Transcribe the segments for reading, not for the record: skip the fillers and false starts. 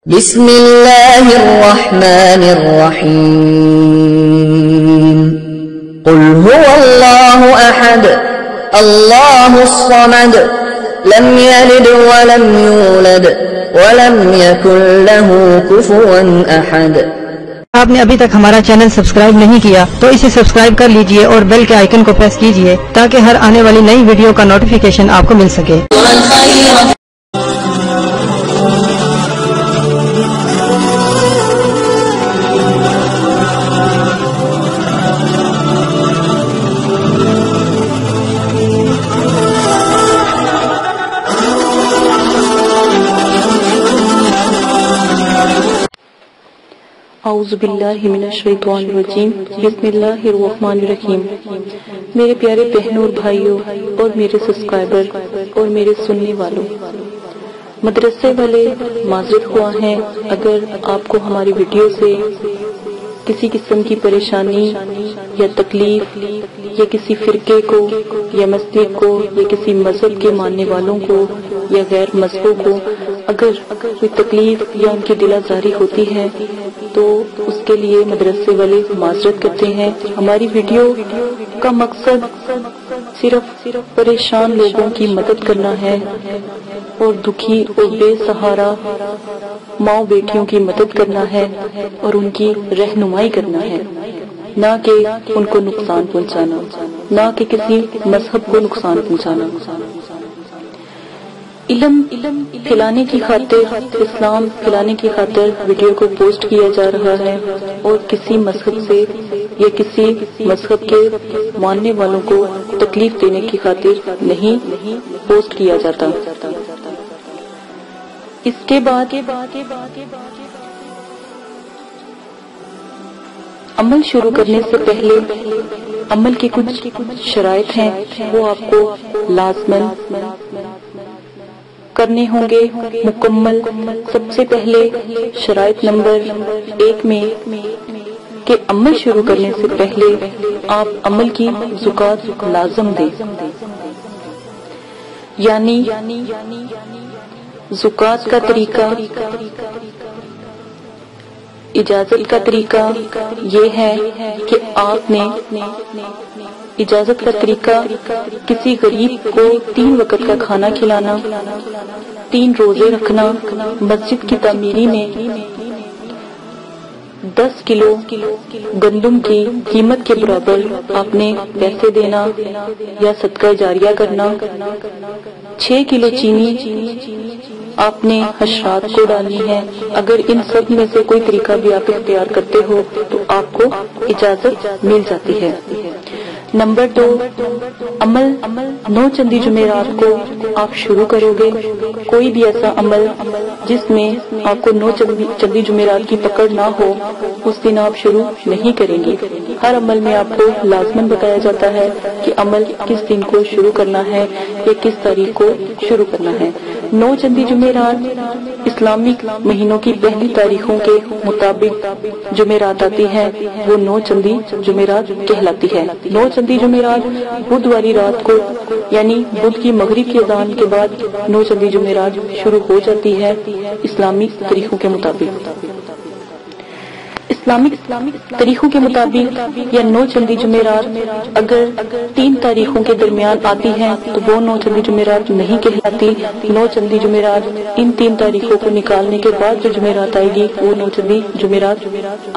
بسم اللہ الرحمن الرحیم قل هو اللہ احد اللہ الصمد لم یلد ولم یولد ولم یکن له کفوا احد۔ آپ نے ابھی تک ہمارا چینل سبسکرائب نہیں کیا تو اسے سبسکرائب کر لیجئے اور بیل کے آئیکن کو پریس کیجئے تاکہ ہر آنے والی نئی ویڈیو کا نوٹیفیکیشن آپ کو مل سکے۔ اعوذ باللہ من الشیطان الرجیم بسم اللہ الرحمن الرحیم۔ میرے پیارے بہنوں اور بھائیوں اور میرے سبسکرائبر اور میرے سننے والوں، مدرسے والے معذرت خواہ ہیں اگر آپ کو ہماری ویڈیو سے کسی قسم کی پریشانی یا تکلیف یا کسی فرقے کو یا مسجد کو یا کسی مذہب کے ماننے والوں کو یا غیر مذہبوں کو اگر کوئی تکلیف یا ان کی دل آزاری ہوتی ہے تو اس کے لیے مدرسے والے معذرت کرتے ہیں۔ ہماری ویڈیو کا مقصد صرف پریشان لوگوں کی مدد کرنا ہے اور دکھی اور بے سہارا ماں بیٹیوں کی مدد کرنا ہے اور ان کی رہنمائی کرنا ہے، نہ کہ ان کو نقصان پہنچانا، نہ کہ کسی مذہب کو نقصان پہنچانا۔ علم پھیلانے کی خاطر، اسلام پھیلانے کی خاطر ویڈیو کو پوسٹ کیا جا رہا ہے اور کسی مذہب سے یا کسی مذہب کے ماننے والوں کو تکلیف دینے کی خاطر نہیں پوسٹ کیا جاتا۔ اس کے بعد عمل شروع کرنے سے پہلے عمل کی کچھ شرائط ہیں، وہ آپ کو لازماً کرنے ہوں گے مکمل۔ سب سے پہلے شرائط نمبر 1 میں کہ عمل شروع کرنے سے پہلے آپ عمل کی زکوٰۃ لازم دیں، یعنی زکوٰۃ کا طریقہ، اجازت کا طریقہ یہ ہے کہ آپ نے اجازت کا طریقہ کسی غریب کو 3 وقت کا کھانا کھلانا، 3 روزے رکھنا، مسجد کی تعمیری میں 10 کلو گندم کی قیمت کے برابر آپ نے پیسے دینا یا صدقہ جاریہ کرنا، 6 کلو چینی آپ نے حشرات کو ڈالنی ہے۔ اگر ان سب میں سے کوئی طریقہ بھی آپ اختیار کرتے ہو تو آپ کو اجازت مل جاتی ہے۔ نمبر 2، عمل 9 چندی جمعرات کو آپ شروع کرو گے۔ کوئی بھی ایسا عمل جس میں آپ کو 9 چندی جمعرات کی پکڑ نہ ہو اس دن آپ شروع نہیں کریں گے۔ ہر عمل میں آپ کو لازماً بتایا جاتا ہے کہ عمل کس دن کو شروع کرنا ہے یا کس تاریخ کو شروع کرنا ہے۔ 9 چندی جمعرات اسلامک مہینوں کی پہلی تاریخوں کے مطابق جمعرات آتی ہے، وہ 9 چندی جمعرات کہلاتی ہے۔ 9 چندی جمعرات بدھ والی رات کو یعنی بدھ کی مغرب کی اذان کے بعد 9 چندی جمعرات شروع ہو جاتی ہے اسلامی طریقوں کے مطابق۔ اسلامک طریقوں کے مطابق یا 9 چندی جمعرات اگر 3 تاریخوں کے درمیان آتی ہیں تو وہ 9 چندی جمعرات نہیں کہلاتی۔ 9 چندی جمعرات ان 3 تاریخوں کو نکالنے کے بعد جو جمعرات آئے گی وہ 9 چندی جمعرات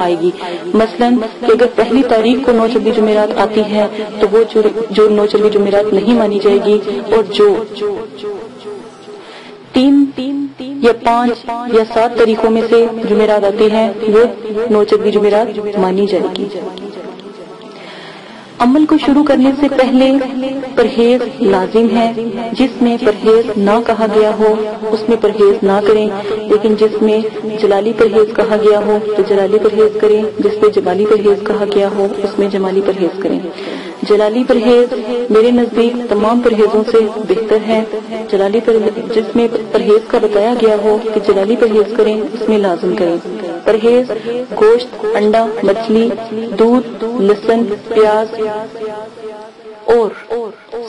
آئے گی۔ مثلاً کہ اگر پہلی تاریخ کو 9 چندی جمعرات آتی ہے تو وہ جو 9 چندی جمعرات نہیں مانی جائے گی، اور جو 3 یا 5 یا 7 تاریخوں میں سے جمعرات آتی ہیں وہ 9 چندی جمعرات مانی جائے گی۔ عمل کو شروع کرنے سے پہلے پرہیز لازم ہے۔ جس میں پرہیز نہ کہا گیا ہو اس میں پرہیز نہ کریں، لیکن جس میں جلالی پرہیز کہا گیا ہو تو جلالی پرہیز کریں، جس میں جمالی پرہیز کہا گیا ہو اس میں جمالی پرہیز کریں۔ جلالی پرہیز میرے نزدیک تمام پرہیزوں سے بہتر ہے۔ جلالی جس میں پرہیز کا بتایا گیا ہو کہ جلالی پرہیز کریں اس میں لازم کریں۔ پرہیز گوشت، انڈا، مچھلی، دودھ، لہسن، پیاز اور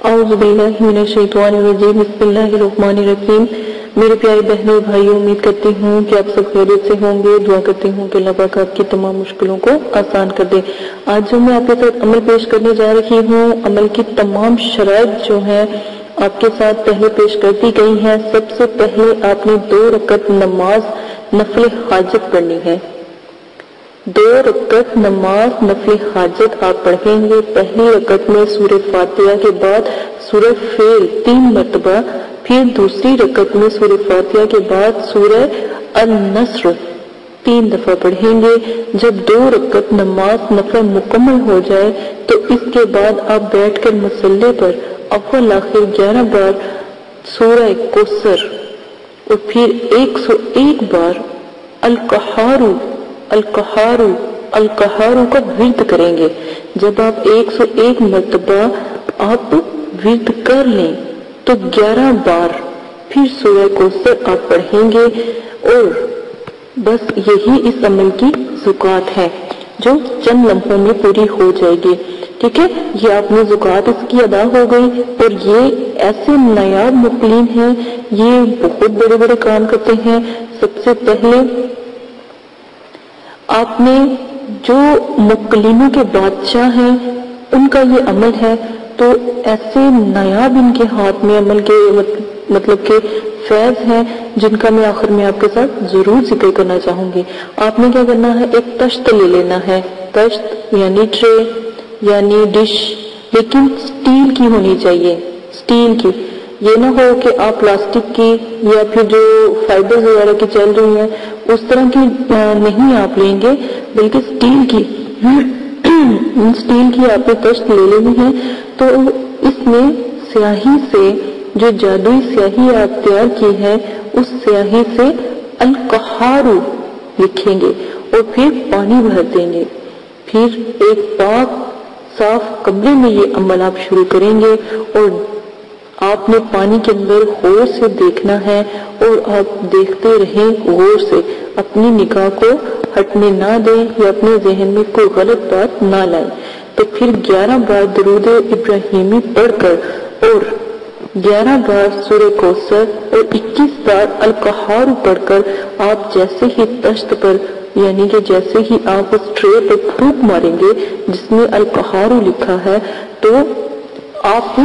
اعوذ باللہ من الشیطان الرجیم، بسم اللہ الرحمن الرحیم۔ میرے پیارے بہنوں اور بھائیوں، امید کرتی ہوں کہ آپ سب خیریت سے ہوں گے۔ دعا کرتی ہوں کہ اللہ پاک آپ کی تمام مشکلوں کو آسان کر دے۔ آج جو میں آپ کے ساتھ عمل پیش کرنے جا رہی ہوں، عمل کی تمام شرائط جو ہیں آپ کے ساتھ پہلے پیش کر دی گئی ہیں۔ سب سے پہلے آپ نے 2 رکعت نماز نفل حاجت پڑھنی ہے۔ 2 رکعت نماز نفل حاجت آپ پڑھیں گے۔ پہلی رکعت میں سورہ فاتحہ کے بعد سورہ فیل 3 مرتبہ، پھر دوسری رکعت میں سورہ فاتحہ کے بعد سورہ النصر 3 دفعہ پڑھیں گے۔ جب 2 رکعت نماز نفل مکمل ہو جائے تو اس کے بعد آپ بیٹھ کر مصلی پر اول آخر 11 بار سورہ کوثر اور پھر 101 بار القہارو القہارو القہارو کا ورد کریں گے۔ جب آپ 101 مرتبہ آپ ورد کر لیں تو 11 بار پھر سورہ کوثر آپ پڑھیں گے، اور بس یہی اس عمل کی زکوٰۃ ہے جو چند لمحوں میں پوری ہو جائے گی۔ ٹھیک ہے، یہ آپ نے زکوٰۃ اس کی ادا ہو گئی۔ اور یہ ایسے نایاب مقلین ہیں، یہ بہت بڑے بڑے کام کرتے ہیں۔ سب سے پہلے آپ نے جو مقلینوں کے بادشاہ ہیں ان کا یہ عمل ہے، تو ایسے نایاب ان کے ہاتھ میں عمل کے مطلب کہ فیض ہیں جن کا میں آخر میں آپ کے ساتھ ضرور ذکر کرنا چاہوں گی۔ آپ نے کیا کرنا ہے، ایک تشت لے لینا ہے۔ تشت یعنی ٹرے یعنی ڈش، لیکن سٹیل کی ہونی چاہیے، سٹیل کی۔ یہ نہ ہو کہ آپ پلاسٹک کی یا پھر جو فائبر وغیرہ کی چل رہی ہیں اس طرح کی نہیں آپ لیں گے، بلکہ سٹیل کی سٹیل کی آپ نے تشت لے لینی ہے۔ تو اس میں سیاہی سے جو جادوئی سیاہی آپ تیار کی ہے اس سیاہی سے القہارو لکھیں گے اور پھر پانی بھر دیں گے۔ پھر ایک پاک صاف کمرے میں یہ عمل آپ شروع کریں گے، اور آپ نے پانی کے اندر غور سے دیکھنا ہے، اور آپ دیکھتے رہیں غور سے، اپنی نگاہ کو ہٹنے نہ دیں یا اپنے ذہن میں کوئی غلط بات نہ لائیں۔ تو پھر 11 بار درود ابراہیمی پڑھ کر اور 11 بار سورہ کوثر اور 21 بار القہار پڑھ کر آپ جیسے ہی تشت پر یعنی کہ جیسے ہی آپ اس ٹرے پر پھونک ماریں گے جس میں القہار لکھا ہے، تو آپ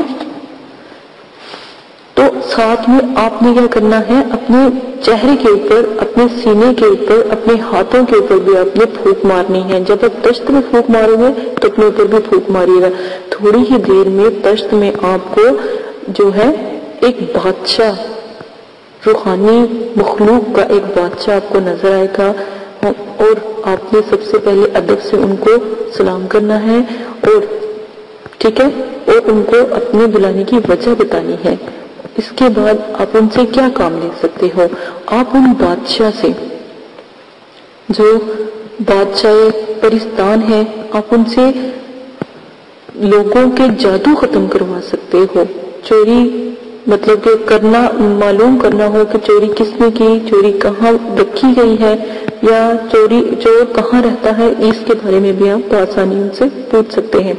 ساتھ میں آپ نے کیا کرنا ہے، اپنے چہرے کے اوپر، اپنے سینے کے اوپر، اپنے ہاتھوں کے اوپر بھی آپ نے پھونک مارنی ہے۔ جب آپ تشت میں پھونک ماریں گے تو اپنے اوپر بھی پھونک ماریے گا۔ تھوڑی ہی دیر میں تشت میں آپ کو جو ہے ایک بادشاہ، روحانی مخلوق کا ایک بادشاہ آپ کو نظر آئے گا، اور آپ نے سب سے پہلے ادب سے ان کو سلام کرنا ہے، اور ٹھیک ہے، اور ان کو اپنے بلانے کی وجہ بتانی ہے۔ اس کے بعد آپ ان سے کیا کام لے سکتے ہو، آپ ان بادشاہ سے جو بادشاہ پرستان ہے، آپ ان سے لوگوں کے جادو ختم کروا سکتے ہو۔ چوری مطلب کہ کرنا، معلوم کرنا ہو کہ چوری کس نے کی، چوری کہاں رکھی گئی ہے، یا چور کہاں رہتا ہے، اس کے بارے میں بھی آپ آسانی ان سے پوچھ سکتے ہیں۔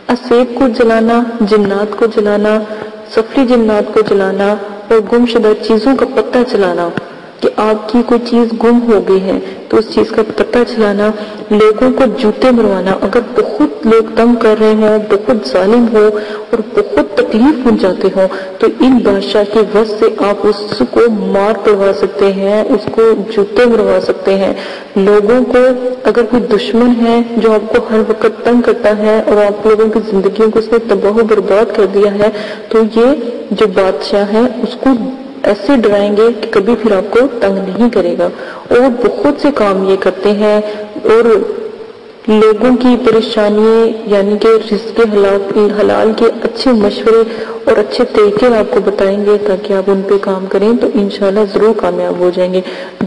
اسیب کو جلانا، جنات کو جلانا، سفری جنات کو جلانا، اور گم شدہ چیزوں کا پتہ چلانا کہ آپ کی کوئی چیز گم ہو گئی ہے تو اس چیز کا پتہ چلانا، لوگوں کو جوتے مروانا، اگر بہت لوگ تنگ کر رہے ہوں، بہت ظالم ہو اور بہت تکلیف پہنچاتے ہوں، تو ان بادشاہ کی وجہ سے آپ اس کو مار پڑوا سکتے ہیں، اس کو جوتے مروا سکتے ہیں۔ لوگوں کو اگر کوئی دشمن ہے جو آپ کو ہر وقت تنگ کرتا ہے اور آپ لوگوں کی زندگیوں کو اس نے تباہ و برباد کر دیا ہے، تو یہ جو بادشاہ ہے اس کو ایسے ڈرائیں گے کہ کبھی پھر آپ کو تنگ نہیں کرے گا۔ اور بہت سے کام یہ کرتے ہیں، اور لوگوں کی پریشانی یعنی کہ رزق حلال کے اچھے مشورے اور اچھے طریقے آپ کو بتائیں گے تاکہ آپ ان پہ کام کریں تو انشاءاللہ ضرور کامیاب ہو جائیں گے۔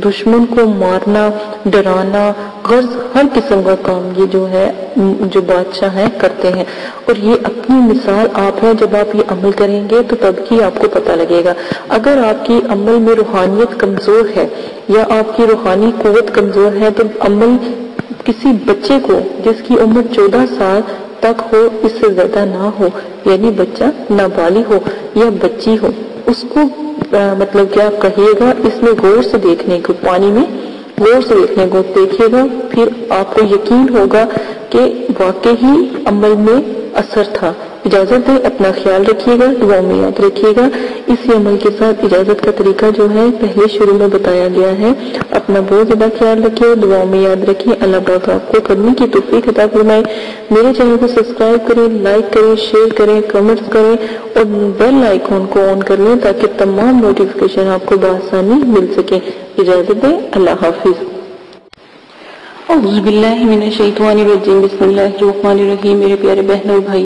دشمن کو مارنا، ڈرانا، غرض ہر قسم کا کام یہ جو ہے جو بادشاہ ہیں کرتے ہیں، اور یہ اپنی مثال آپ ہیں۔ جب آپ یہ عمل کریں گے تو تب ہی آپ کو پتہ لگے گا۔ اگر آپ کی عمل میں روحانیت کمزور ہے یا آپ کی روحانی قوت کمزور ہے تو عمل کسی بچے کو جس کی عمر 14 سال تک ہو، اس سے زیادہ نہ ہو، یعنی بچہ نابالغ ہو یا بچی ہو، اس کو مطلب کیا کہیے گا، اس میں غور سے دیکھنے کو، پانی میں غور سے دیکھنے کو دیکھیے گا، پھر آپ کو یقین ہوگا کہ واقعی عمل میں اثر تھا۔ اجازت دے، اپنا خیال رکھیے گا، دعا میں یاد رکھیے گا۔ اسی عمل کے ساتھ اجازت کا طریقہ جو ہے پہلے شروع میں بتایا گیا ہے۔ اپنا بہت زیادہ خیال رکھیے، دعا میں یاد رکھیے۔ اللہ پاک آپ کو کرنے کی توفیق عطا فرمائے۔ میرے چینل کو سبسکرائب کریں، لائک کریں، شیئر کریں، کمنٹس کریں اور بیل آئیکن کو آن کر لیں تاکہ تمام نوٹیفیکیشن آپ کو بآسانی مل سکے۔ اجازت دیں، اللہ حافظ۔ اعوذ باللہ من الشیطان الرجیم، بسم اللہ الرحمن الرحیم۔ میرے پیارے بہنوں اور بھائی